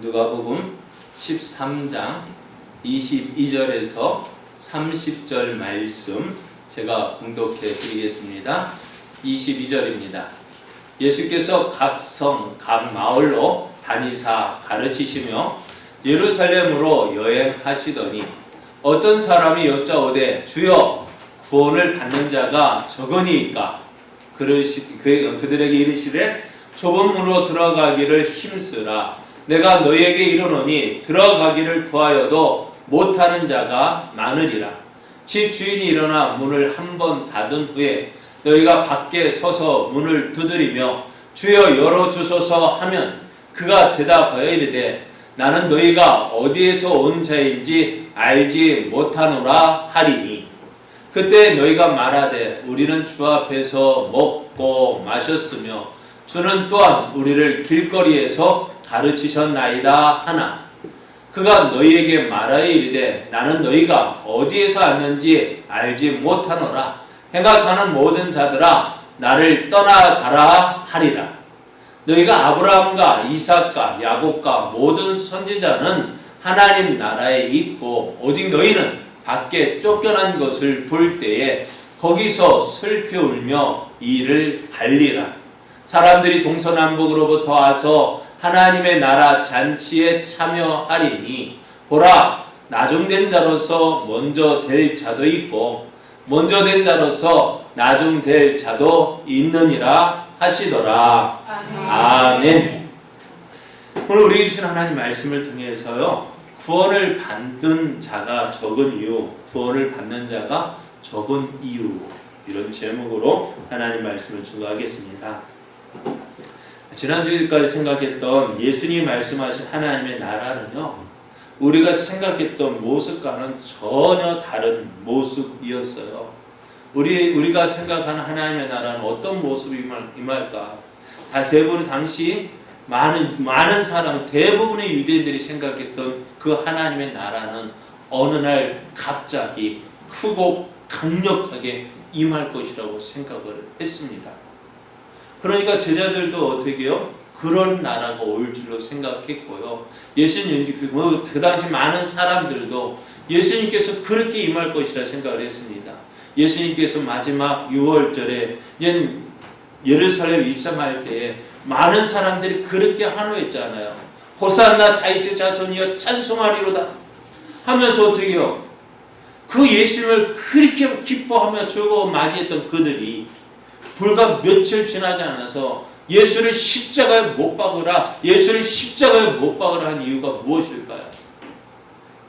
누가복음 13장 22절에서 30절 말씀 제가 봉독해 드리겠습니다. 22절입니다. 예수께서 각 성, 각 마을로 다니사 가르치시며 예루살렘으로 여행하시더니 어떤 사람이 여짜오되 주여 구원을 받는 자가 적으니이까 그들에게 이르시되 좁은 문으로 들어가기를 힘쓰라. 내가 너희에게 이르노니 들어가기를 구하여도 못하는 자가 많으리라. 집 주인이 일어나 문을 한 번 닫은 후에 너희가 밖에 서서 문을 두드리며 주여 열어주소서 하면 그가 대답하여 이르되 나는 너희가 어디에서 온 자인지 알지 못하노라 하리니 그때 너희가 말하되 우리는 주 앞에서 먹고 마셨으며 주는 또한 우리를 길거리에서 가르치셨나이다 하나 그가 너희에게 말하여 이르되 나는 너희가 어디에서 왔는지 알지 못하노라. 해가 가는 모든 자들아 나를 떠나가라 하리라. 너희가 아브라함과 이삭과 야곱과 모든 선지자는 하나님 나라에 있고 오직 너희는 밖에 쫓겨난 것을 볼 때에 거기서 슬피 울며 이를 갈리라. 사람들이 동서남북으로부터 와서 하나님의 나라 잔치에 참여하리니 보라 나중된 자로서 먼저 될 자도 있고 먼저 된 자로서 나중될 자도 있느니라 하시더라. 아멘. 오늘 우리에게 주신 하나님 말씀을 통해서요 구원을 받는 자가 적은 이유, 구원을 받는 자가 적은 이유 이런 제목으로 하나님 말씀을 증거하겠습니다. 지난주까지 생각했던 예수님이 말씀하신 하나님의 나라는요 우리가 생각했던 모습과는 전혀 다른 모습이었어요. 우리가 생각하는 하나님의 나라는 어떤 모습이 임할까? 대부분 당시 많은 사람, 대부분의 유대인들이 생각했던 그 하나님의 나라는 어느 날 갑자기 크고 강력하게 임할 것이라고 생각을 했습니다. 그러니까 제자들도 어떻게 해요? 그런 나라가 올 줄로 생각했고요. 예수님, 그 당시 많은 사람들도 예수님께서 그렇게 임할 것이라 생각을 했습니다. 예수님께서 마지막 6월절에 예루살렘 입성할 때에 많은 사람들이 그렇게 환호했잖아요. 호산나 다윗의 자손이여 찬송하리로다 하면서 어떻게 해요? 그 예수님을 그렇게 기뻐하며 즐거워 맞이했던 그들이 불과 며칠 지나지 않아서 예수를 십자가에 못 박으라 한 이유가 무엇일까요?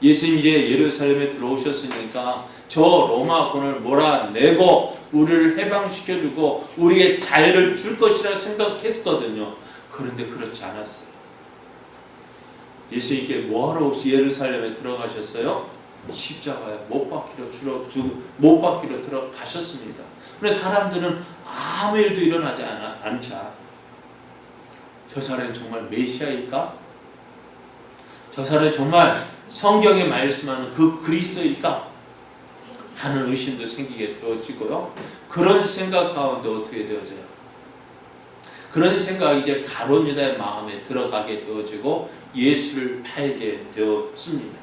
예수님이 이제 예루살렘에 들어오셨으니까 저 로마군을 몰아내고 우리를 해방시켜주고 우리에게 자유를 줄 것이라 생각했거든요. 그런데 그렇지 않았어요. 예수님께 뭐하러 예루살렘에 들어가셨어요? 십자가에 못 박히러 들어가셨습니다. 그런데 사람들은 아무 일도 일어나지 않자 저 사람이 정말 메시아일까? 저 사람이 정말 성경에 말씀하는 그 그리스도일까? 하는 의심도 생기게 되어지고요. 그런 생각 가운데 어떻게 되어져요? 그런 생각이 이제 가룟 유다의 마음에 들어가게 되어지고 예수를 팔게 되었습니다.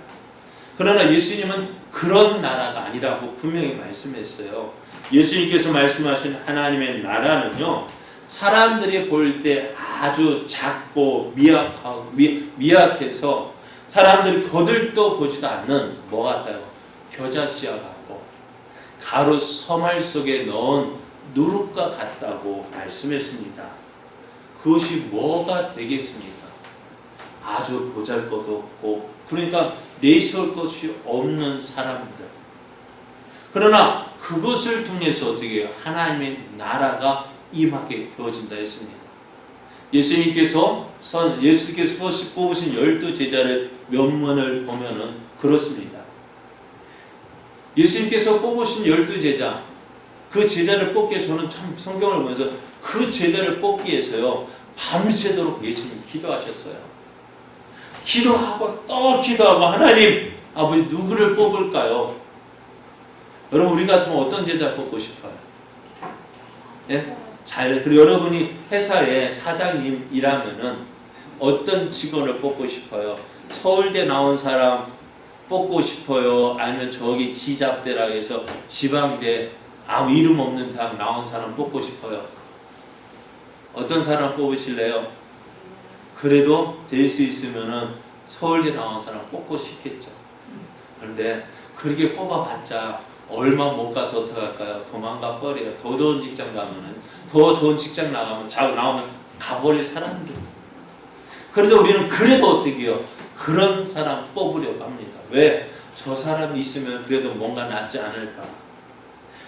그러나 예수님은 그런 나라가 아니라고 분명히 말씀했어요. 예수님께서 말씀하신 하나님의 나라는요 사람들이 볼 때 아주 작고 미약해서 사람들이 거들떠 보지도 않는 뭐 같아요? 겨자씨와 같고 가루 서말 속에 넣은 누룩과 같다고 말씀했습니다. 그것이 뭐가 되겠습니까? 아주 보잘것없고 그러니까 내세울 것이 없는 사람들. 그러나 그것을 통해서 어떻게 해요? 하나님의 나라가 임하게 되어진다 했습니다. 예수님께서 뽑으신 12제자의 면면을 보면은 그렇습니다. 예수님께서 뽑으신 12제자, 그 제자를 뽑기에 저는 참 성경을 보면서 그 제자를 뽑기 위해서요 밤새도록 예수님 기도하셨어요. 기도하고 또 기도하고 하나님 아버지 누구를 뽑을까요? 여러분 우리 같으면 어떤 제자 뽑고 싶어요? 예? 그리고 여러분이 회사의 사장님이라면은 어떤 직원을 뽑고 싶어요? 서울대 나온 사람 뽑고 싶어요? 아니면 저기 지잡대라 해서 지방대 아무 이름 없는 사람 나온 사람 뽑고 싶어요? 어떤 사람 뽑으실래요? 그래도 될 수 있으면은 서울대 나온 사람 뽑고 싶겠죠. 그런데 그렇게 뽑아봤자 얼마 못 가서 어떡할까요? 도망가 버려요. 더 좋은 직장 가면은, 더 좋은 직장 나가면, 자고 나오면 가버릴 사람들. 그래도 우리는 그래도 어떻게 해요? 그런 사람 뽑으려고 합니다. 왜? 저 사람 있으면 그래도 뭔가 낫지 않을까.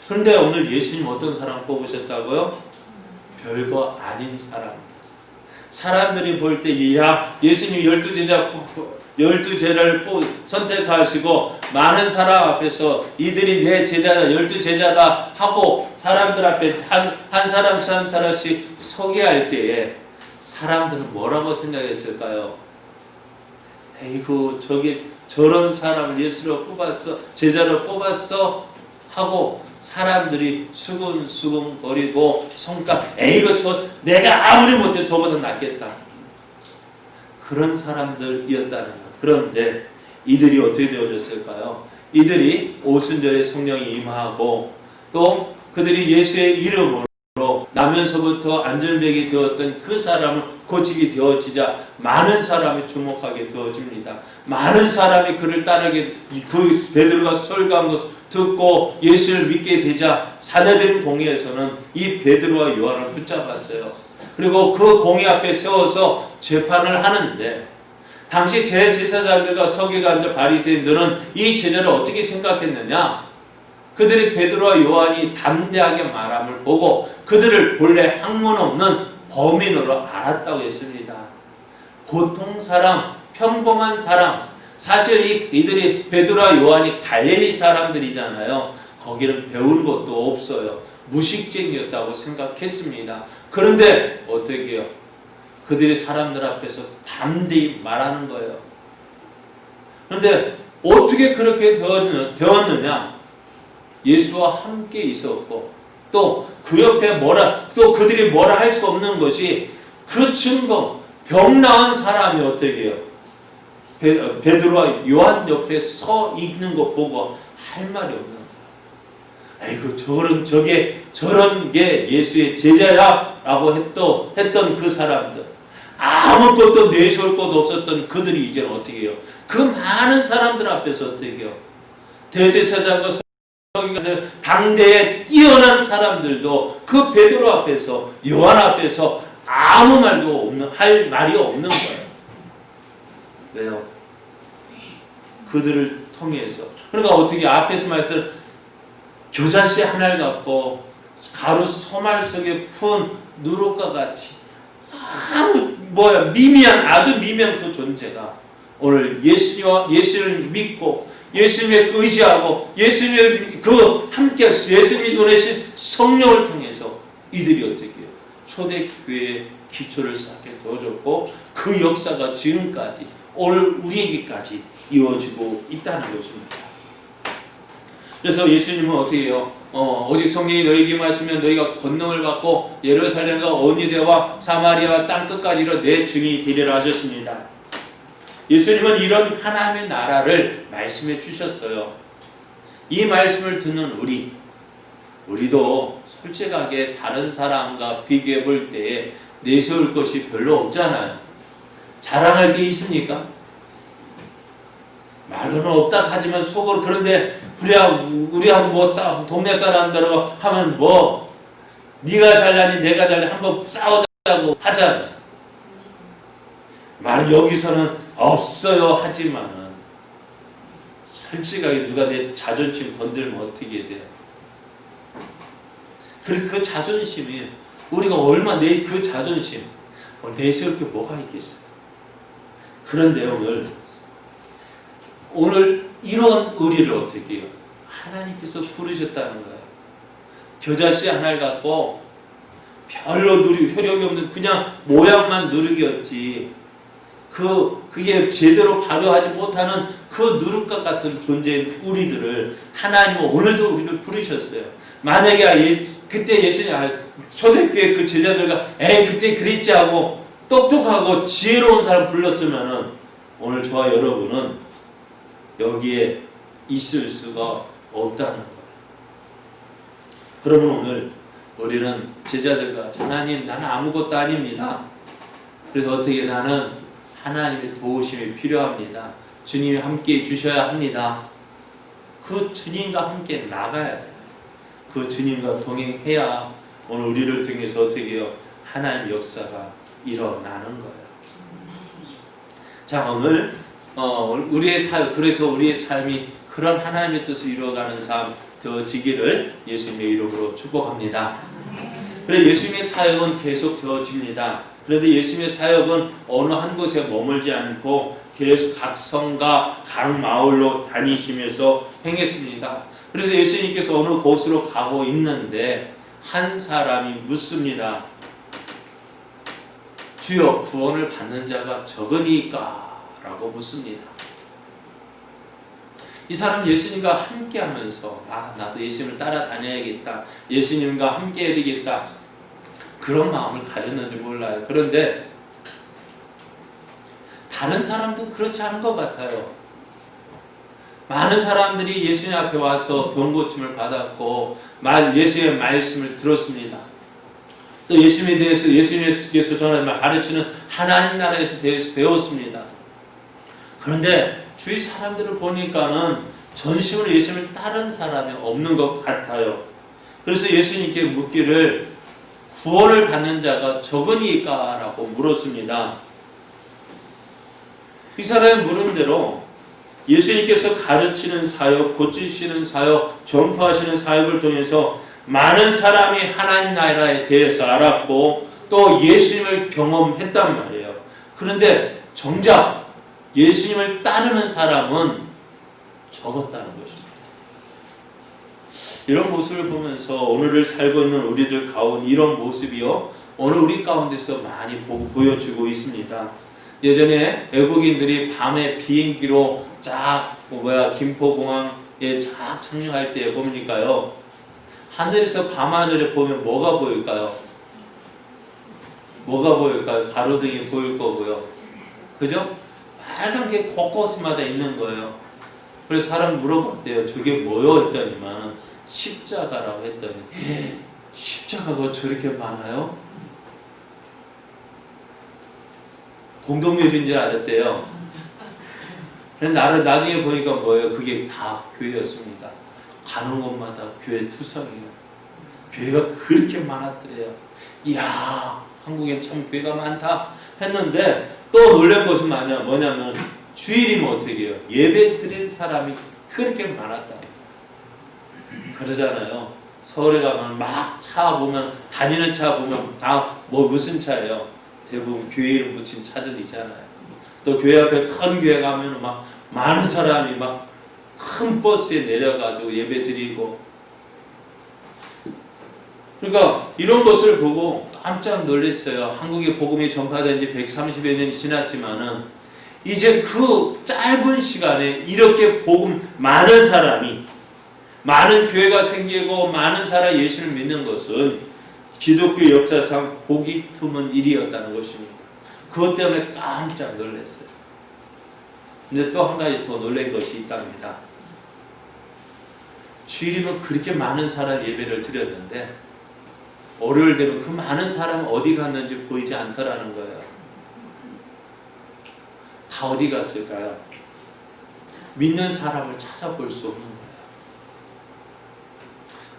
그런데 오늘 예수님 어떤 사람 뽑으셨다고요? 별거 아닌 사람. 사람들이 볼 때, 야, 예수님이 12제자를 선택하시고 많은 사람 앞에서 이들이 내 제자다, 12제자다 하고 사람들 앞에 한 사람씩 한 사람씩 소개할 때에 사람들은 뭐라고 생각했을까요? 에이구, 저런 사람을 예수로 뽑았어, 제자로 뽑았어 하고 사람들이 수근수근 거리고 손가락, 에이구, 내가 아무리 못해 저보다 낫겠다. 그런 사람들이었다는 것. 그런데 이들이 어떻게 되어졌을까요? 이들이 오순절에 성령이 임하고 또 그들이 예수의 이름으로 나면서부터 안전병이 되었던 그 사람을 고치게 되어지자 많은 사람이 주목하게 되어집니다. 많은 사람이 그를 따르게, 그 베드로가 설교한 것을 듣고 예수를 믿게 되자 사내들인 공회에서는 이 베드로와 요한을 붙잡았어요. 그리고 그 공회 앞에 세워서 재판을 하는데 당시 제사장들과 서기관들, 바리새인들은 이 제자를 어떻게 생각했느냐? 그들이 베드로와 요한이 담대하게 말함을 보고 그들을 본래 학문 없는 범인으로 알았다고 했습니다. 보통 사람, 평범한 사람, 사실 이들이 베드로와 요한이 갈릴리 사람들이잖아요. 거기는 배운 것도 없어요. 무식쟁이였다고 생각했습니다. 그런데 어떻게 해요? 그들이 사람들 앞에서 담대히 말하는 거예요. 그런데 어떻게 그렇게 되었느냐? 예수와 함께 있었고 또 그 옆에 또 그들이 뭐라 할 수 없는 것이 그 증거, 병 나은 사람이 어떻게 해요? 베드로와 요한 옆에 서 있는 것 보고 할 말이 없는 거예요. 아이고, 저런 게 예수의 제자야 라고 했던 그 사람들, 아무것도 내세울 것도 없었던 그들이 이제는 어떻게 해요? 그 많은 사람들 앞에서 어떻게 해요? 대제사장과 당대에 뛰어난 사람들도 그 베드로 앞에서, 요한 앞에서 아무 말도 없는, 할 말이 없는 거예요. 왜요? 그들을 통해서. 그러니까 어떻게 앞에서 말했던 겨자씨 하나를 갖고 가루 소말 속에 푼 누룩과 같이 아주 미미한 그 존재가 오늘 예수를 믿고 예수님의 의지하고 예수님의 함께 예수님이 보내신 성령을 통해서 이들이 어떻게 해요? 초대교회의 기초를 쌓게 되어졌고 그 역사가 지금까지 오늘 우리에게까지 이어지고 있다는 것입니다. 그래서 예수님은 어떻게 해요? 오직 성령이 너희에게 임하시면 너희가 권능을 받고 예루살렘과 온 유대와 사마리아와 땅끝까지로 내 증인이 되리라 하셨습니다. 예수님은 이런 하나님의 나라를 말씀해 주셨어요. 이 말씀을 듣는 우리도 솔직하게 다른 사람과 비교해 볼 때에 내세울 것이 별로 없잖아요. 자랑할 게 있습니까? 말로는 없다 하지만 속으로, 그런데 우리하고 동네 사람들하고 하면 네가 잘나니 내가 잘나니 한번 싸우자고 하잖아요. 말 여기서는 없어요 하지만은 솔직하게 누가 내 자존심 건들면 어떻게 돼요? 그 자존심이 우리가 얼마 그 자존심 내세울 게 뭐가 있겠어요? 그런데 오늘 이런 우리를 어떻게 해요? 하나님께서 부르셨다는 거예요. 겨자씨 하나를 갖고 별로 효력이 없는 그냥 모양만 누룩이었지 그게 제대로 발효하지 못하는 그 누룩과 같은 존재인 우리들을 하나님은 오늘도 우리를 부르셨어요. 만약에 그때 예수님 초대교회 그 제자들과 그때 그랬지 하고 똑똑하고 지혜로운 사람 불렀으면은 오늘 저와 여러분은 여기에 있을 수가 없다는 거예요. 그러면 오늘 우리는 제자들과 하나님, 나는 아무것도 아닙니다. 그래서 어떻게 나는 하나님의 도우심이 필요합니다. 주님이 함께 주셔야 합니다. 그 주님과 함께 나가야 돼요. 그 주님과 동행해야 오늘 우리를 통해서 어떻게 해요? 하나님 역사가 일어나는 거예요. 자, 오늘 우리의 삶, 그래서 우리의 삶이 그런 하나님의 뜻을 이루어가는 삶 되어지기를 예수님의 이름으로 축복합니다. 그래, 예수님의 사역은 계속 되어집니다. 그런데 예수님의 사역은 어느 한 곳에 머물지 않고 계속 각 성과 각 마을로 다니시면서 행했습니다. 그래서 예수님께서 어느 곳으로 가고 있는데 한 사람이 묻습니다. 주여, 구원을 받는 자가 적으니까? 라고 묻습니다. 이 사람 예수님과 함께 하면서 나도 예수님을 따라다녀야겠다, 예수님과 함께 해야 되겠다, 그런 마음을 가졌는지 몰라요. 그런데 다른 사람도 그렇지 않은 것 같아요. 많은 사람들이 예수님 앞에 와서 병고침을 받았고 예수님의 말씀을 들었습니다. 또 예수님에 대해서, 예수님께서 전에 가르치는 하나님 나라에서 대해서 배웠습니다. 그런데 주위 사람들을 보니까는 전심으로 예수님을 따른 사람이 없는 것 같아요. 그래서 예수님께 묻기를 구원을 받는 자가 적으니까? 라고 물었습니다. 이 사람의 물은 대로 예수님께서 가르치는 사역, 고치시는 사역, 전파하시는 사역을 통해서 많은 사람이 하나님 나라에 대해서 알았고 또 예수님을 경험했단 말이에요. 그런데 정작 예수님을 따르는 사람은 적었다는 것입니다. 이런 모습을 보면서 오늘을 살고 있는 우리들 가운데 이런 모습이요, 오늘 우리 가운데서 많이 보여주고 있습니다. 예전에 외국인들이 밤에 비행기로 김포공항에 착륙할 때 보니까요, 하늘에서 밤하늘에 보면 뭐가 보일까요? 뭐가 보일까요? 가로등이 보일 거고요. 그죠? 빨간 게 곳곳마다 있는 거예요. 그래서 사람 물어봤대요. 저게 뭐요? 했더니만 십자가라고 했더니 십자가가 저렇게 많아요? 공동묘지인 줄 알았대요. 나중에 보니까 뭐예요? 그게 다 교회였습니다. 가는 곳마다 교회 투성이에요. 교회가 그렇게 많았더래요. 이야, 한국엔 참 교회가 많다 했는데 또 놀란 것은 뭐냐면 주일이면 어떻게 해요? 예배 드린 사람이 그렇게 많았다. 그러잖아요. 서울에 가면 막 차 보면, 다니는 차 보면 다 무슨 차예요? 대부분 교회 이름 붙인 차들이잖아요. 또 교회 앞에 큰 교회 가면 막 많은 사람이 막 큰 버스에 내려가지고 예배 드리고, 그러니까 이런 것을 보고 깜짝 놀랐어요. 한국의 복음이 전파된 지 130여 년이 지났지만은 이제 그 짧은 시간에 이렇게 복음 많은 사람이, 많은 교회가 생기고 많은 사람이 예수를 믿는 것은 기독교 역사상 보기 드문 일이었다는 것입니다. 그것 때문에 깜짝 놀랐어요. 근데 또 한 가지 더 놀란 것이 있답니다. 주일이면 그렇게 많은 사람 예배를 드렸는데 월요일 되면 그 많은 사람은 어디 갔는지 보이지 않더라는 거예요. 다 어디 갔을까요? 믿는 사람을 찾아볼 수 없는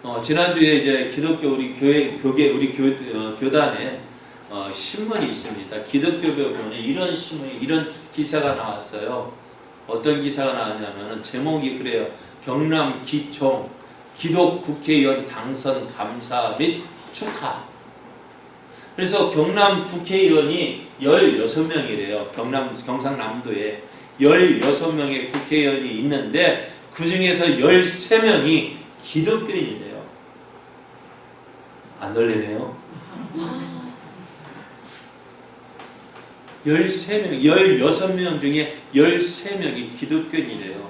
거예요. 지난주에 이제 기독교 우리 교단에 신문이 있습니다. 기독교 보면 이런 신문이, 이런 기사가 나왔어요. 어떤 기사가 나왔냐면 제목이 그래요. 경남 기총 기독 국회의원 당선 감사 및 축하. 그래서 경남 국회의원이 16명이래요. 경상남도에 16명의 국회의원이 있는데 그 중에서 13명이 기독교인이래요. 안 놀래네요? 13명, 16명 중에 13명이 기독교인이래요.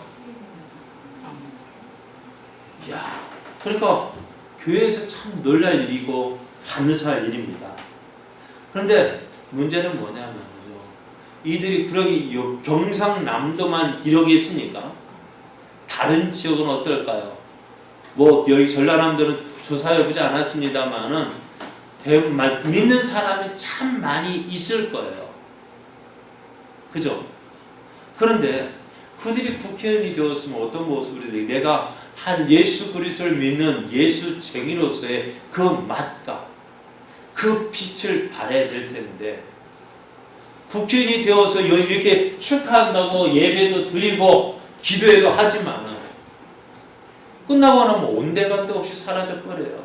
야, 그러니까 교회에서 참 놀랄 일이고 감사할 일입니다. 그런데 문제는 뭐냐면요, 이들이 그러기 경상남도만 이러겠습니까? 다른 지역은 어떨까요? 뭐 여기 전라남도는 조사해보지 않았습니다만은 믿는 사람이 참 많이 있을 거예요. 그죠? 그런데 그들이 국회의원이 되었으면 어떤 모습으로 내가 한 예수 그리스도를 믿는 예수쟁이로서의 그 맛과 그 빛을 발해야 될 텐데, 국회의원이 되어서 이렇게 축하한다고 예배도 드리고 기도회도 하지만은 끝나고 나면 온데간데 없이 사라져버려요.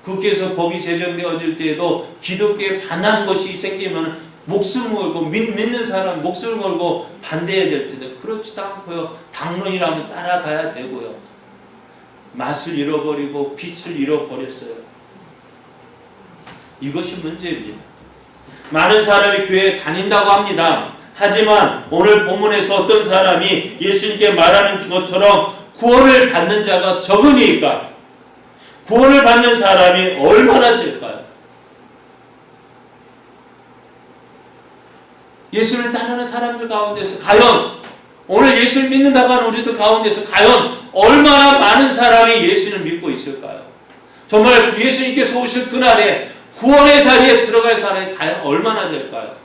국회에서 법이 제정되어질 때에도 기독교에 반한 것이 생기면 목숨을 걸고 믿는 사람 목숨을 걸고 반대해야 될 텐데 그렇지도 않고요. 당론이라면 따라가야 되고요. 맛을 잃어버리고 빛을 잃어버렸어요. 이것이 문제입니다. 많은 사람이 교회에 다닌다고 합니다. 하지만 오늘 본문에서 어떤 사람이 예수님께 말하는 것처럼 구원을 받는 자가 적으니까 구원을 받는 사람이 얼마나 될까요? 예수를 따르는 사람들 가운데서 과연 오늘 예수를 믿는다고 하는 우리들 가운데서 과연 얼마나 많은 사람이 예수를 믿고 있을까요? 정말 예수님께서 오실 그날에 구원의 자리에 들어갈 사람이 과연 얼마나 될까요?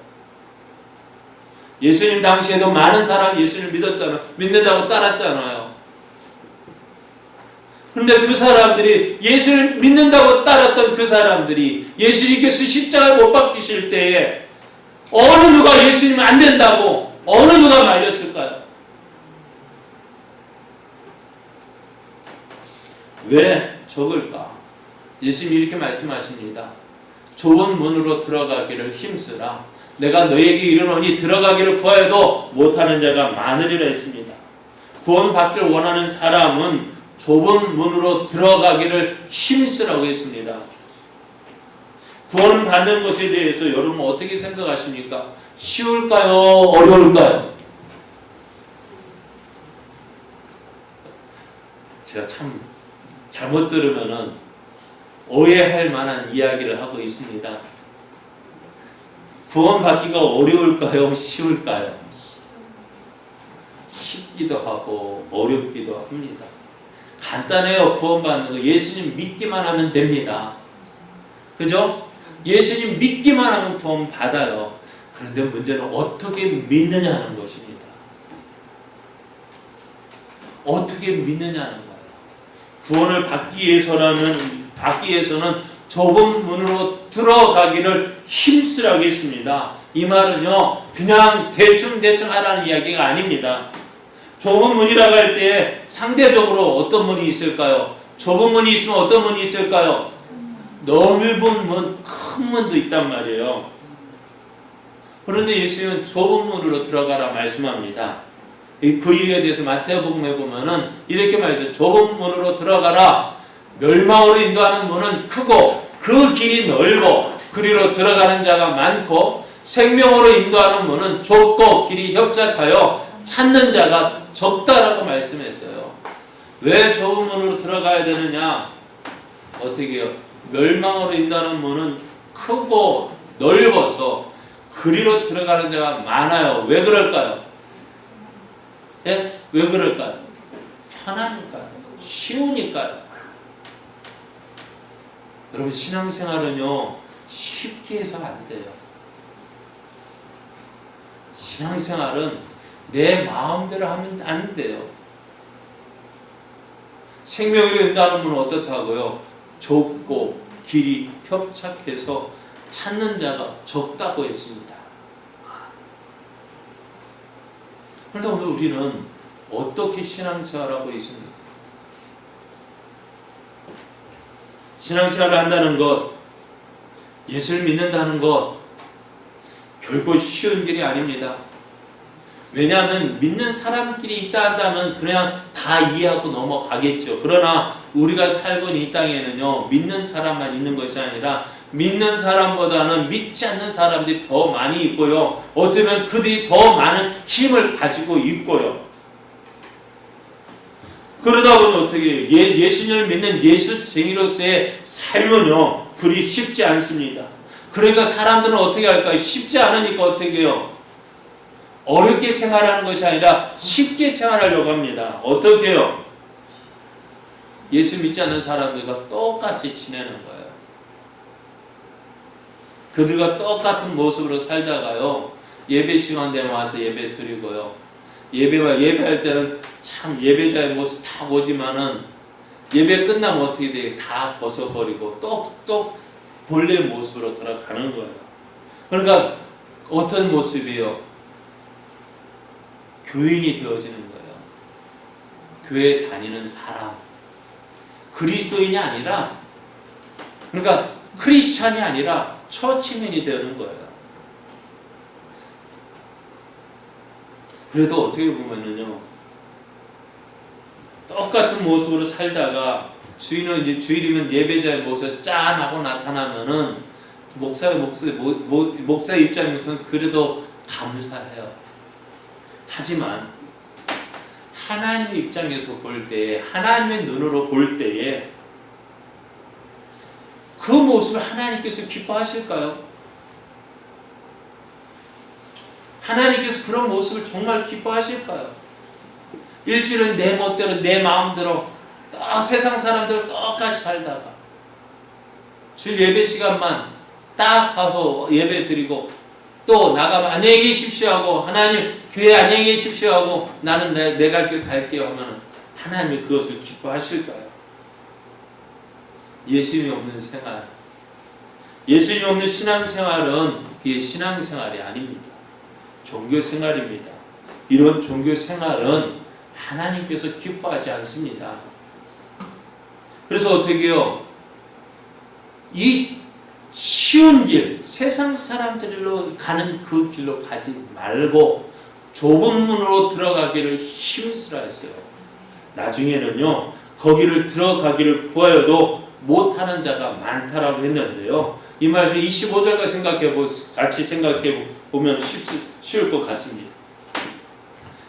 예수님 당시에도 많은 사람이 예수를 믿었잖아요. 믿는다고 따랐잖아요. 그런데 그 사람들이 예수를 믿는다고 따랐던 그 사람들이 예수님께서 십자가에 못 박히실 때에 어느 누가 예수님은 안 된다고 어느 누가 말렸을까요? 왜 적을까? 예수님이 이렇게 말씀하십니다. 좁은 문으로 들어가기를 힘쓰라. 내가 너에게 이르노니 들어가기를 구하여도 못하는 자가 많으리라 했습니다. 구원받기를 원하는 사람은 좁은 문으로 들어가기를 힘쓰라고 했습니다. 구원 받는 것에 대해서 여러분 어떻게 생각하십니까? 쉬울까요? 어려울까요? 제가 참 잘못 들으면은 오해할 만한 이야기를 하고 있습니다. 구원 받기가 어려울까요? 쉬울까요? 쉽기도 하고 어렵기도 합니다. 간단해요. 구원받는 거. 예수님 믿기만 하면 됩니다. 그죠? 예수님 믿기만 하면 구원 받아요. 그런데 문제는 어떻게 믿느냐는 것입니다. 어떻게 믿느냐는 거예요. 구원을 받기 위해서는 좁은 문으로 들어가기를 힘쓰라고 했습니다. 이 말은요, 그냥 대충 하라는 이야기가 아닙니다. 좁은 문이라고 할 때 상대적으로 어떤 문이 있을까요? 좁은 문이 있으면 어떤 문이 있을까요? 넓은 문, 큰 문도 있단 말이에요. 그런데 예수님은 좁은 문으로 들어가라 말씀합니다. 그 이유에 대해서 마태복음에 보면은 이렇게 말해서 좁은 문으로 들어가라. 멸망으로 인도하는 문은 크고 그 길이 넓어 그리로 들어가는 자가 많고 생명으로 인도하는 문은 좁고 길이 협착하여 찾는 자가 적다라고 말씀했어요. 왜 좁은 문으로 들어가야 되느냐? 어떻게 해요? 멸망으로 인도하는 문은 크고 넓어서 그리로 들어가는 자가 많아요. 왜 그럴까요? 예? 왜 그럴까요? 편하니까요. 쉬우니까요. 여러분 신앙생활은요 쉽게 해서는 안 돼요. 신앙생활은 내 마음대로 하면 안 돼요. 생명으로 인도하는 문은 어떻다고요? 좁고 길이 협착해서 찾는 자가 적다고 했습니다. 그런데 오늘 우리는 어떻게 신앙생활하고 있습니까? 신앙생활을 한다는 것, 예수를 믿는다는 것 결코 쉬운 길이 아닙니다. 왜냐하면 믿는 사람끼리 있다 한다면 그냥 다 이해하고 넘어가겠죠. 그러나 우리가 살고 있는 이 땅에는요, 믿는 사람만 있는 것이 아니라 믿는 사람보다는 믿지 않는 사람들이 더 많이 있고요. 어쩌면 그들이 더 많은 힘을 가지고 있고요. 그러다 보니 어떻게 예수님을 믿는 예수쟁이로서의 삶은요 그리 쉽지 않습니다. 그러니까 사람들은 어떻게 할까요? 쉽지 않으니까 어떻게 해요? 어렵게 생활하는 것이 아니라 쉽게 생활하려고 합니다. 어떻게 해요? 예수 믿지 않는 사람들과 똑같이 지내는 거예요. 그들과 똑같은 모습으로 살다가요, 예배 시간 되면 와서 예배 드리고요, 예배할 때는 참 예배자의 모습 다 보지만은 예배 끝나면 어떻게 돼? 다 벗어버리고 똑똑 본래 모습으로 돌아가는 거예요. 그러니까 어떤 모습이에요? 교인이 되어지는 거예요. 교회 다니는 사람. 그리스도인이 아니라, 그러니까 크리스찬이 아니라 처치맨이 되는 거예요. 그래도 어떻게 보면은요, 똑같은 모습으로 살다가 주일이면 예배자의 모습 짠하고 나타나면은 목사 입장에서는 그래도 감사해요. 하지만 하나님의 입장에서 볼 때에, 하나님의 눈으로 볼 때에 그 모습을 하나님께서 기뻐하실까요? 하나님께서 그런 모습을 정말 기뻐하실까요? 일주일은 내 멋대로 내 마음대로 딱 세상 사람들은 똑같이 살다가 주일 예배 시간만 딱 가서 예배 드리고 또 나가면 안녕히 계십시오 하고, 하나님 교회 안녕히 계십시오 하고 나는 내 갈 길 갈게요 하면 하나님이 그것을 기뻐하실까요? 예수님이 없는 생활, 예수님이 없는 신앙생활은 그게 신앙생활이 아닙니다. 종교생활입니다. 이런 종교생활은 하나님께서 기뻐하지 않습니다. 그래서 어떻게 해요? 이 쉬운 길, 세상 사람들로 가는 그 길로 가지 말고 좁은 문으로 들어가기를 힘쓰라 했어요. 나중에는요, 거기를 들어가기를 구하여도 못하는 자가 많다라고 했는데요. 이 말씀 25절과 같이 생각해 보면 쉬울 것 같습니다.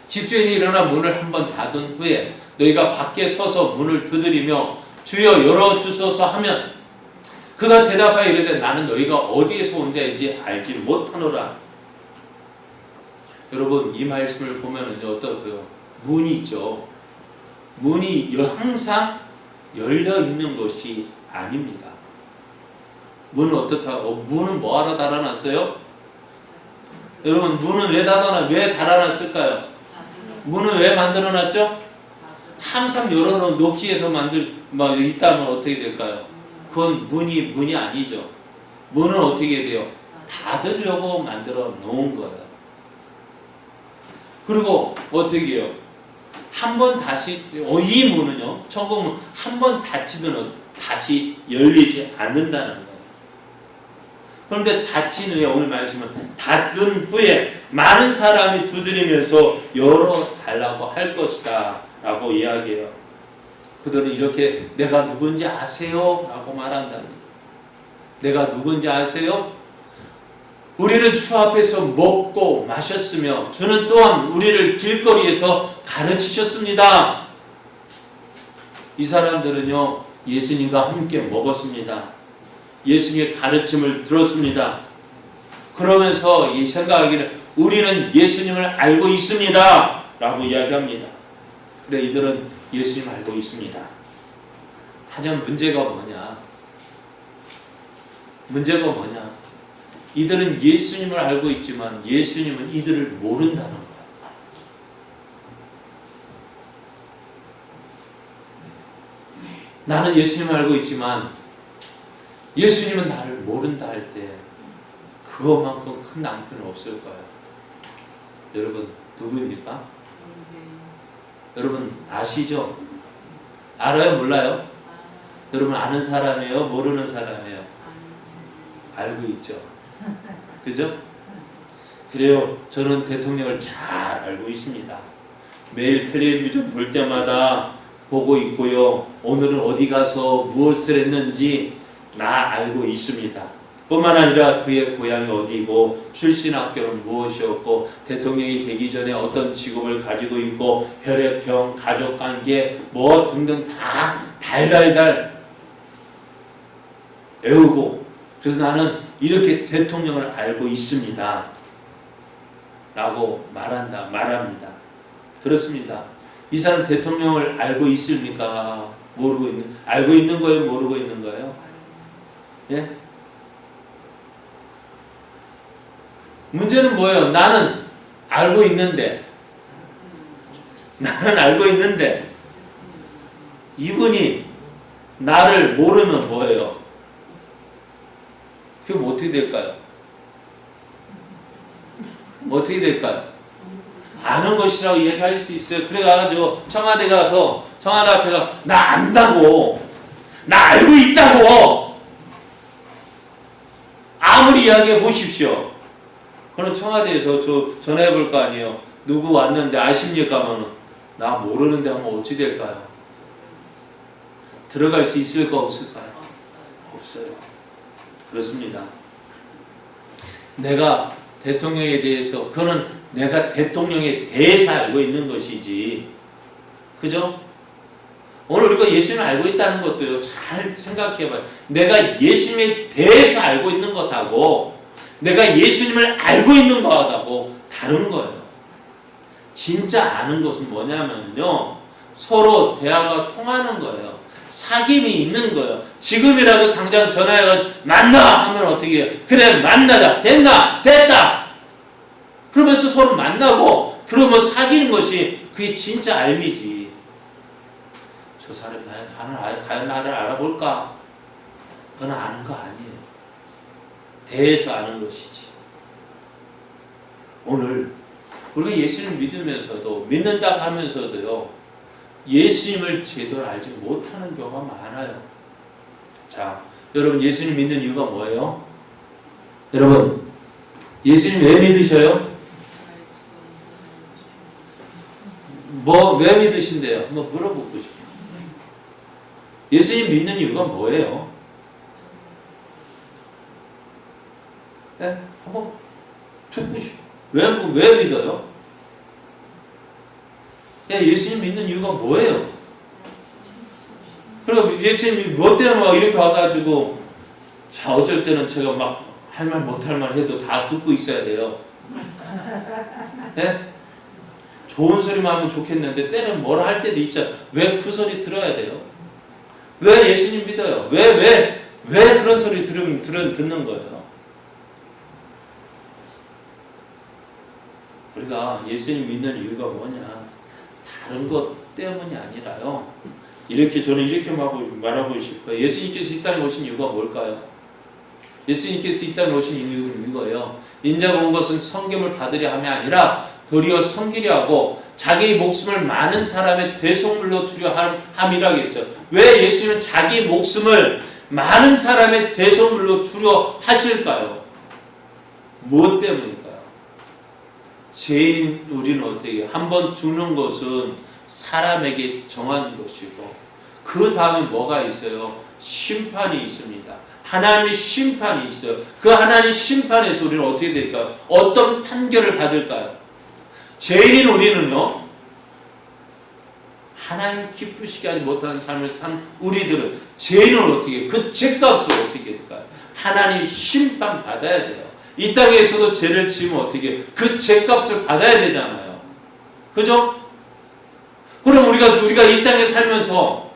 집주인이 일어나 문을 한번 닫은 후에 너희가 밖에 서서 문을 두드리며 주여 열어주소서 하면 그가 대답하여 이르되 나는 너희가 어디에서 온 자인지 알지 못하노라. 여러분, 이 말씀을 보면 어떠고요? 문이 있죠. 문이 항상 열려 있는 것이 아닙니다. 문은 어떻다고? 문은 뭐하러 달아놨어요? 여러분, 문은 왜 달아놨을까요? 문은 왜 만들어놨죠? 항상 열어놓은 높이에서 있다면 어떻게 될까요? 그건 문이 아니죠. 문은 어떻게 돼요? 닫으려고 만들어 놓은 거예요. 그리고 어떻게 해요? 한번 다시, 이 문은요, 천국문 한번 닫히면 다시 열리지 않는다는 거예요. 그런데 닫힌 후에, 오늘 말씀은 닫은 후에 많은 사람이 두드리면서 열어달라고 할 것이다 라고 이야기해요. 그들은 이렇게 내가 누군지 아세요? 라고 말한답니다. 내가 누군지 아세요? 우리는 주 앞에서 먹고 마셨으며 주는 또한 우리를 길거리에서 가르치셨습니다. 이 사람들은요, 예수님과 함께 먹었습니다. 예수님의 가르침을 들었습니다. 그러면서 이 생각하기는 우리는 예수님을 알고 있습니다 라고 이야기합니다. 그래, 이들은 예수님을 알고 있습니다. 하지만 문제가 뭐냐? 이들은 예수님을 알고 있지만 예수님은 이들을 모른다는 거예요. 나는 예수님을 알고 있지만 예수님은 나를 모른다 할 때 그것만큼 큰 낭패는 없을 거예요. 여러분, 누구입니까? 여러분 아시죠? 알아요? 몰라요? 여러분 아는 사람이에요? 모르는 사람이에요? 알고 있죠. 그죠? 그래요. 저는 대통령을 잘 알고 있습니다. 매일 텔레비전 볼 때마다 보고 있고요. 오늘은 어디 가서 무엇을 했는지 나 알고 있습니다. 뿐만 아니라 그의 고향이 어디고 출신 학교는 무엇이었고 대통령이 되기 전에 어떤 직업을 가지고 있고 혈액형, 가족관계 뭐 등등 다 달달달 외우고, 그래서 나는 이렇게 대통령을 알고 있습니다. 라고 말합니다. 그렇습니다. 이 사람 대통령을 알고 있습니까? 알고 있는 거예요? 모르고 있는 거예요? 예? 문제는 뭐예요? 나는 알고 있는데 이분이 나를 모르면 뭐예요? 그럼 어떻게 될까요? 어떻게 될까요? 아는 것이라고 얘기할 수 있어요. 그래가지고 청와대 가서 청와대 앞에 가 나 안다고, 나 알고 있다고 아무리 이야기해 보십시오. 그럼 청와대에서 저 전화해 볼 거 아니에요. 누구 왔는데 아십니까? 하면 나 모르는데 하면 어찌 될까요? 들어갈 수 있을까 없을까요? 없어요. 그렇습니다. 내가 대통령에 대해서 그거는 내가 대통령에 대해서 알고 있는 것이지, 그죠? 오늘 우리가 예수님을 알고 있다는 것도요, 잘 생각해봐요. 내가 예수님에 대해서 알고 있는 것하고 내가 예수님을 알고 있는 것하고 다른 거예요. 진짜 아는 것은 뭐냐면요, 서로 대화가 통하는 거예요. 사귐이 있는 거예요. 지금이라도 당장 전화해가지고 만나 하면 어떻게 해요? 그래, 만나자. 됐다. 그러면서 서로 만나고 그러면 사귀는 것이 그게 진짜 알미지. 저 사람이 과연 나를 알아볼까? 그건 아는 거 아니에요. 대해서 아는 것이지. 오늘 우리가 예수님을 믿으면서도, 믿는다고 하면서도요, 예수님을 제대로 알지 못하는 경우가 많아요. 자, 여러분 예수님 믿는 이유가 뭐예요? 여러분 예수님 왜 믿으셔요? 왜 믿으신대요? 한번 물어보고 싶어요. 예수님 믿는 이유가 뭐예요? 네? 한번 듣고 싶어요. 왜 믿어요? 예수님 믿는 이유가 뭐예요? 그리고 예수님이 뭐 때문에 막 이렇게 와가지고, 자, 어쩔 때는 제가 막 할 말 못할 말 해도 다 듣고 있어야 돼요. 네? 좋은 소리만 하면 좋겠는데 때는 뭐라 할 때도 있죠. 왜 그 소리 들어야 돼요? 왜 예수님 믿어요? 왜 그런 소리 듣는 거예요? 우리가 예수님 믿는 이유가 뭐냐? 다른 것 때문이 아니라요. 저는 이렇게 말하고 싶어요. 예수님께서 이 땅에 오신 이유가 뭘까요? 예수님께서 이 땅에 오신 이유는 이거예요. 인자가 온 것은 섬김을 받으려 함이 아니라 도리어 섬기려 하고 자기 목숨을 많은 사람의 대속물로 주려 함이라고 했어요. 왜 예수님은 자기 목숨을 많은 사람의 대속물로 주려 하실까요? 무엇 때문일까요? 죄인 우리는 어떻게 한번 죽는 것은 사람에게 정한 것이고 그 다음에 뭐가 있어요? 심판이 있습니다. 하나님의 심판이 있어요. 그 하나님의 심판에서 우리는 어떻게 될까요? 어떤 판결을 받을까요? 죄인인 우리는요, 하나님 기쁘시게 하지 못하는 삶을 산 우리들은 죄인은 어떻게 해요? 그 죄값을 어떻게 될까요? 하나님 심판 받아야 돼요. 이 땅에서도 죄를 지으면 어떻게 해요? 그 죄값을 받아야 되잖아요. 그죠? 그럼 우리가 이 땅에 살면서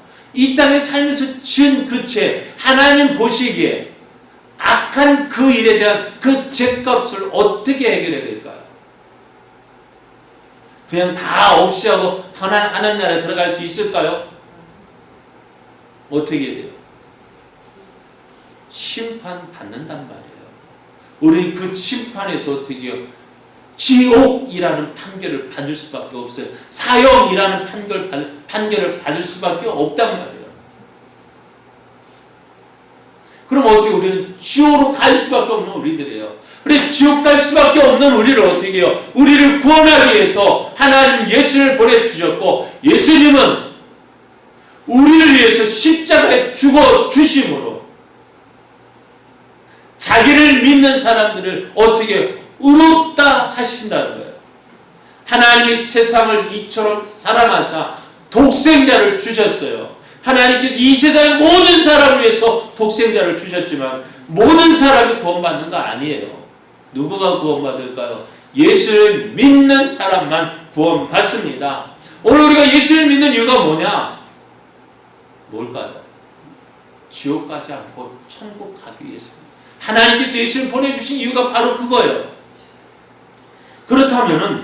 지은 그 죄, 하나님 보시기에 악한 그 일에 대한 그 죄값을 어떻게 해결해야 될까요? 그냥 다 없이 하고 하나님 나라에 들어갈 수 있을까요? 어떻게 돼요? 심판받는단 말이에요. 우리 그 심판에서 어떻게 해요? 지옥이라는 판결을 받을 수밖에 없어요. 사형이라는 판결을 받을 수밖에 없단 말이에요. 그럼 어떻게 우리는 지옥으로 갈 수밖에 없는 우리들이에요. 그래, 지옥 갈 수밖에 없는 우리를 어떻게 해요? 우리를 구원하기 위해서 하나님 예수를 보내주셨고, 예수님은 우리를 위해서 십자가에 죽어 주심으로 자기를 믿는 사람들을 어떻게 의롭다 하신다는 거예요. 하나님이 세상을 이처럼 사랑하사 독생자를 주셨어요. 하나님께서 이 세상의 모든 사람을 위해서 독생자를 주셨지만 모든 사람이 구원받는 거 아니에요. 누구가 구원받을까요? 예수를 믿는 사람만 구원받습니다. 오늘 우리가 예수를 믿는 이유가 뭐냐? 뭘까요? 지옥 가지 않고 천국 가기 위해서입니다. 하나님께서 예수를 보내주신 이유가 바로 그거예요. 그렇다면은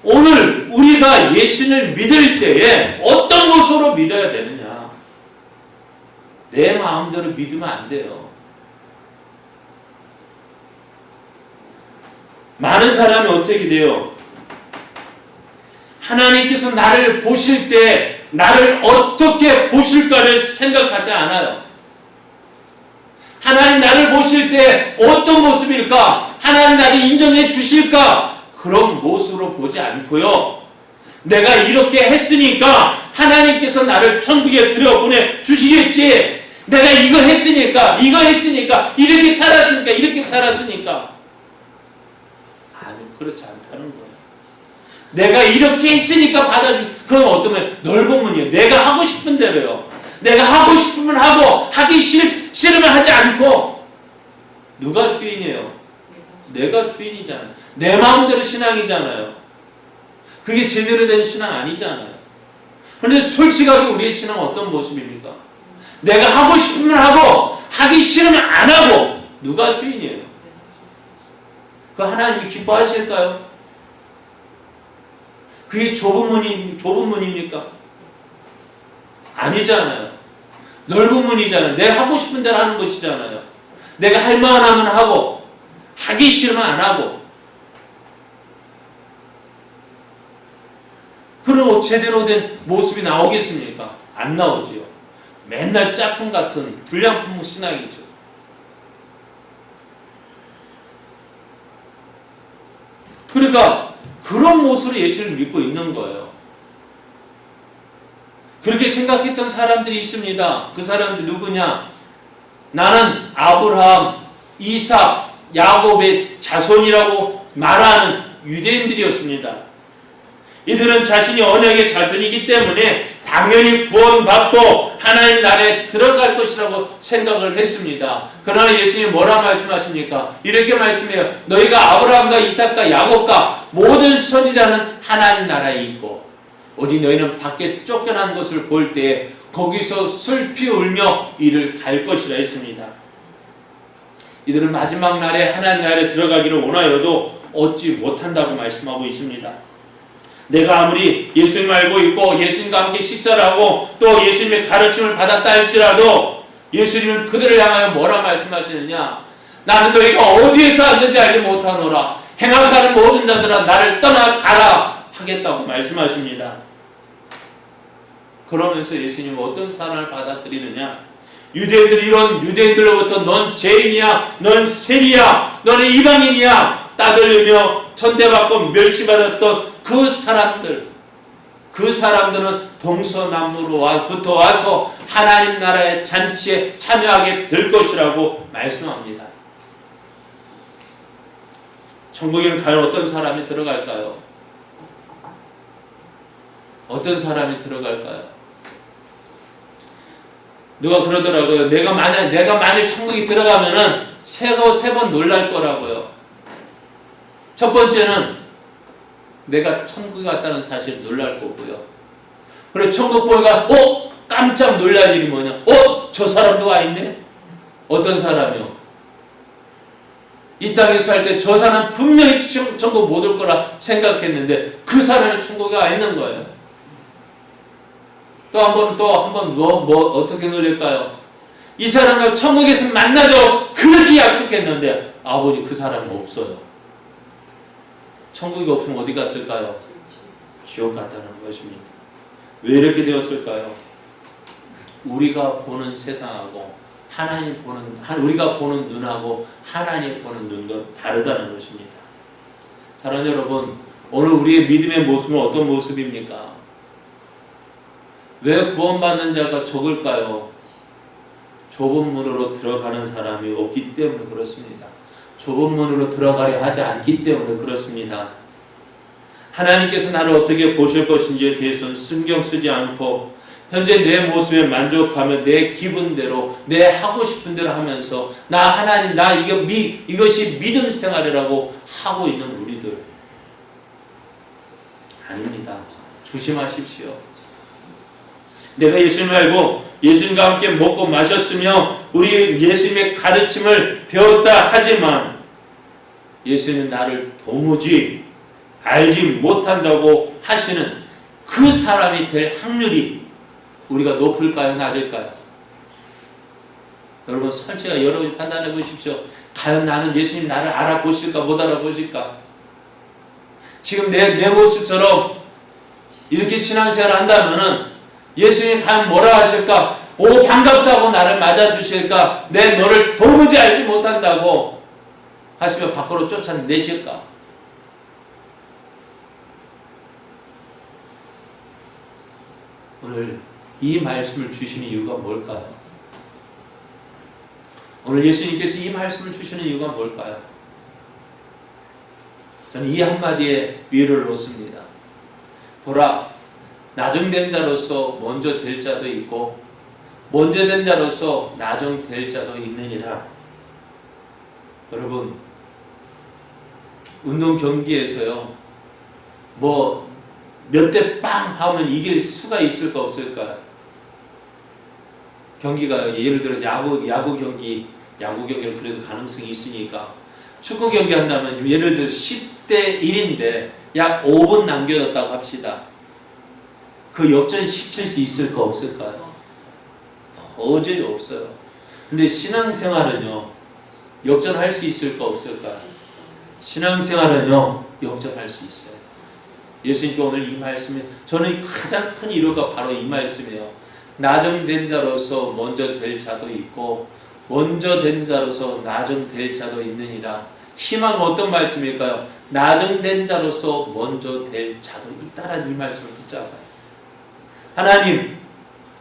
오늘 우리가 예수를 믿을 때에 어떤 모습으로 믿어야 되느냐? 내 마음대로 믿으면 안 돼요. 많은 사람이 어떻게 돼요? 하나님께서 나를 보실 때 나를 어떻게 보실까를 생각하지 않아요. 하나님 나를 보실 때 어떤 모습일까? 하나님 나를 인정해 주실까? 그런 모습으로 보지 않고요. 내가 이렇게 했으니까 하나님께서 나를 천국에 들여보내 주시겠지. 내가 이거 했으니까 이렇게 살았으니까 아니, 그렇지 않다는 거예요. 내가 이렇게 했으니까 그럼 어떠면 넓은 문이에요. 내가 하고 싶은 대로요. 내가 하고 싶으면 하고 하기 싫으면 하지 않고. 누가 주인이에요? 내가 주인이잖아요. 내 마음대로 신앙이잖아요. 그게 제대로 된 신앙 아니잖아요. 그런데 솔직하게 우리의 신앙은 어떤 모습입니까? 내가 하고 싶으면 하고 하기 싫으면 안 하고. 누가 주인이에요? 그 하나님이 기뻐하실까요? 그게 좁은 문입니까? 아니잖아요. 넓은 문이잖아요. 내가 하고 싶은 대로 하는 것이잖아요. 내가 할 만한 하면 하고 하기 싫으면 안 하고. 그리고 제대로 된 모습이 나오겠습니까? 안 나오지요. 맨날 짝퉁 같은 불량품 신앙이죠. 그러니까 그런 모습으로 예수를 믿고 있는 거예요. 그렇게 생각했던 사람들이 있습니다. 그 사람들 누구냐? 나는 아브라함, 이삭, 야곱의 자손이라고 말하는 유대인들이었습니다. 이들은 자신이 언약의 자손이기 때문에 당연히 구원받고 하나님 나라에 들어갈 것이라고 생각을 했습니다. 그러나 예수님이 뭐라 말씀하십니까? 이렇게 말씀해요. 너희가 아브라함과 이삭과 야곱과 모든 선지자는 하나님 나라에 있고 오직 너희는 밖에 쫓겨난 것을 볼 때 거기서 슬피 울며 이를 갈 것이라 했습니다. 이들은 마지막 날에 하나님 나라에 들어가기를 원하여도 얻지 못한다고 말씀하고 있습니다. 내가 아무리 예수님을 알고 있고 예수님과 함께 식사를 하고 또 예수님의 가르침을 받았다 할지라도 예수님은 그들을 향하여 뭐라 말씀하시느냐? 나는 너희가 어디에서 왔는지 알지 못하노라. 행악하는 모든 자들아 나를 떠나가라 하겠다고 말씀하십니다. 그러면서 예수님은 어떤 사람을 받아들이느냐? 유대인들이 이런 유대인들로부터 넌 죄인이야, 넌 셈이야, 너는 이방인이야 따돌리며 천대받고 멸시받았던 그 사람들은 동서남북으로부터 와서 하나님 나라의 잔치에 참여하게 될 것이라고 말씀합니다. 천국에는 과연 어떤 사람이 들어갈까요? 어떤 사람이 들어갈까요? 누가 그러더라고요. 내가 만약 천국에 들어가면은 세 번 놀랄 거라고요. 첫 번째는 내가 천국에 갔다는 사실을 놀랄 거고요. 그래서 천국 보니까 깜짝 놀랄 일이 뭐냐? 저 사람도 와 있네? 어떤 사람이요? 이 땅에서 살 때 저 사람 분명히 천국 못 올 거라 생각했는데 그 사람이 천국에 와 있는 거예요. 또 한 번 어떻게 놀릴까요? 이 사람과 천국에서 만나죠. 그렇게 약속했는데 아버지 그 사람은 없어요. 천국이 없으면 어디 갔을까요? 지옥 갔다는 것입니다. 왜 이렇게 되었을까요? 우리가 보는 세상하고 우리가 보는 눈하고 하나님 보는 눈과 다르다는 것입니다. 사랑하는 여러분, 오늘 우리의 믿음의 모습은 어떤 모습입니까? 왜 구원받는 자가 적을까요? 좁은 문으로 들어가는 사람이 없기 때문에 그렇습니다. 좁은 문으로 들어가려 하지 않기 때문에 그렇습니다. 하나님께서 나를 어떻게 보실 것인지에 대해서는 신경 쓰지 않고 현재 내 모습에 만족하며 내 기분대로 내 하고 싶은 대로 하면서 나 하나님 나 이것이 믿음 생활이라고 하고 있는 우리들 아닙니다. 조심하십시오. 내가 예수님을 알고 예수님과 함께 먹고 마셨으며 우리 예수님의 가르침을 배웠다 하지만 예수님은 나를 도무지 알지 못한다고 하시는 그 사람이 될 확률이 우리가 높을까요? 낮을까요? 여러분 솔직히 여러분이 판단해 보십시오. 과연 나는 예수님 나를 알아보실까 못 알아보실까? 지금 내 모습처럼 이렇게 신앙생활을 한다면은 예수님이 과연 뭐라 하실까? 오 반갑다고 나를 맞아주실까? 내 너를 도무지 알지 못한다고 하시며 밖으로 쫓아내실까? 오늘 이 말씀을 주시는 이유가 뭘까요? 오늘 예수님께서 이 말씀을 주시는 이유가 뭘까요? 저는 이 한마디에 위로를 얻습니다. 보라, 나중된 자로서 먼저 될 자도 있고 먼저 된 자로서 나중될 자도 있느니라. 여러분, 운동 경기에서요, 뭐 몇 대 빵 하면 이길 수가 있을까 없을까요? 경기가 예를 들어서 야구 경기는 그래도 가능성이 있으니까 축구 경기 한다면 예를 들어 10대 1인데 약 5분 남겨졌다고 합시다. 그 역전 시킬 수 있을까 없을까요? 도저히 없어요. 근데 신앙생활은요, 역전할 수 있을까 없을까요? 신앙생활은요, 역전할 수 있어요. 예수님께 오늘 이 말씀에 저는 가장 큰 위로가 바로 이 말씀이에요. 나중된 자로서 먼저 될 자도 있고 먼저 된 자로서 나중될 자도 있느니라. 희망은 어떤 말씀일까요? 나중된 자로서 먼저 될 자도 있다라는 이 말씀을 붙잡아요. 하나님,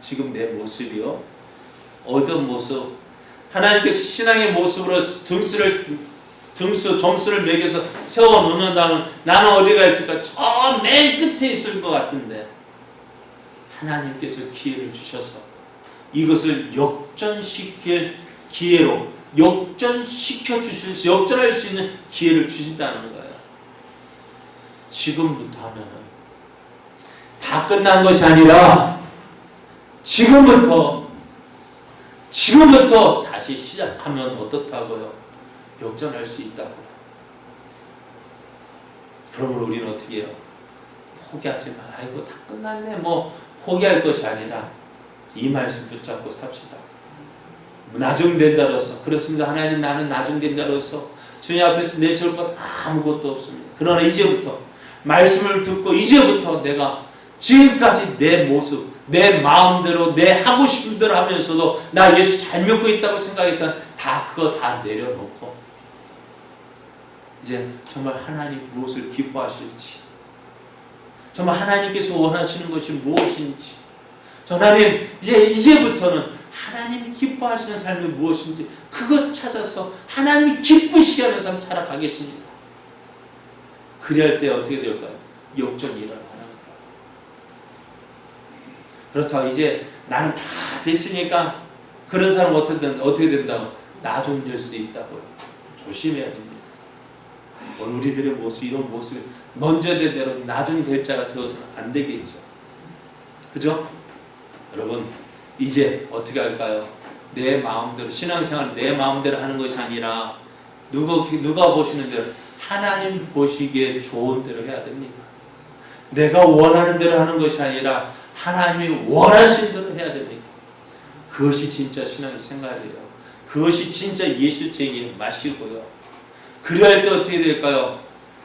지금 내 모습이요, 어떤 모습, 하나님께서 신앙의 모습으로 점수를 매겨서 세워놓는다면 나는 어디가 있을까? 저 맨 끝에 있을 것 같은데 하나님께서 기회를 주셔서 이것을 역전시킬 기회로 역전시켜 주실 역전할 수 있는 기회를 주신다는 거예요. 지금부터 하면은 다 끝난 것이 아니라 지금부터 다시 시작하면 어떻다고요? 역전할 수 있다고요. 그러므로 우리는 어떻게 해요? 포기하지 마. 아이고 다 끝났네. 뭐 포기할 것이 아니라 이 말씀 붙잡고 삽시다. 나중된 자로서, 그렇습니다. 하나님, 나는 나중된 자로서 주님 앞에서 내세울 것 아무것도 없습니다. 그러나 이제부터 말씀을 듣고 이제부터 내가 지금까지 내 모습, 내 마음대로 내 하고 싶은 대로 하면서도 나 예수 잘 믿고 있다고 생각했던 그거 다 내려놓고 이제 정말 하나님 무엇을 기뻐하실지, 정말 하나님께서 원하시는 것이 무엇인지, 하나님 이제부터는 하나님 기뻐하시는 삶이 무엇인지 그것 찾아서 하나님이 기쁘시게 하는 삶 살아가겠습니다. 그리할 때 어떻게 될까요? 역전이 일어나는 거예요. 그렇다고 이제 나는 다 됐으니까 그런 사람 어떻게 된다고? 나중될 수 있다고요. 조심해야 됩니다. 오늘 우리들의 모습, 이런 모습이 먼저 된 대로 나중 될 자가 되어서는 안 되겠죠. 그죠? 여러분, 이제 어떻게 할까요? 내 마음대로, 신앙생활 내 마음대로 하는 것이 아니라 누가 보시는 대로, 하나님 보시기에 좋은 대로 해야 됩니다. 내가 원하는 대로 하는 것이 아니라 하나님이 원하신 대로 해야 됩니다. 그것이 진짜 신앙생활이에요. 그것이 진짜 예수쟁이의 맛이고요. 그래야 할 때 어떻게 될까요?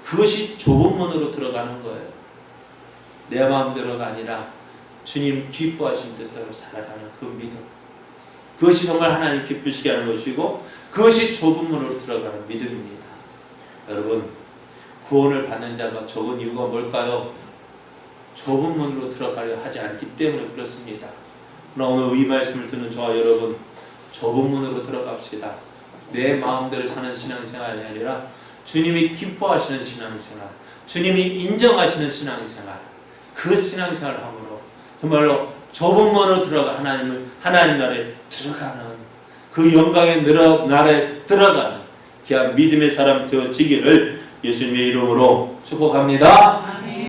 그것이 좁은 문으로 들어가는 거예요. 내 마음대로가 아니라 주님 기뻐하신 뜻대로 살아가는 그 믿음, 그것이 정말 하나님 기쁘시게 하는 것이고 그것이 좁은 문으로 들어가는 믿음입니다. 여러분, 구원을 받는 자가 적은 이유가 뭘까요? 좁은 문으로 들어가려 하지 않기 때문에 그렇습니다. 그러나 오늘 이 말씀을 듣는 저와 여러분, 좁은 문으로 들어갑시다. 내 마음대로 사는 신앙생활이 아니라 주님이 기뻐하시는 신앙생활, 주님이 인정하시는 신앙생활, 그 신앙생활을 함으로 정말로 좁은 문으로 들어가 하나님 나라에 들어가는 그 영광의 나라에 들어가는 귀한 믿음의 사람 되어지기를 예수님의 이름으로 축복합니다. 아멘.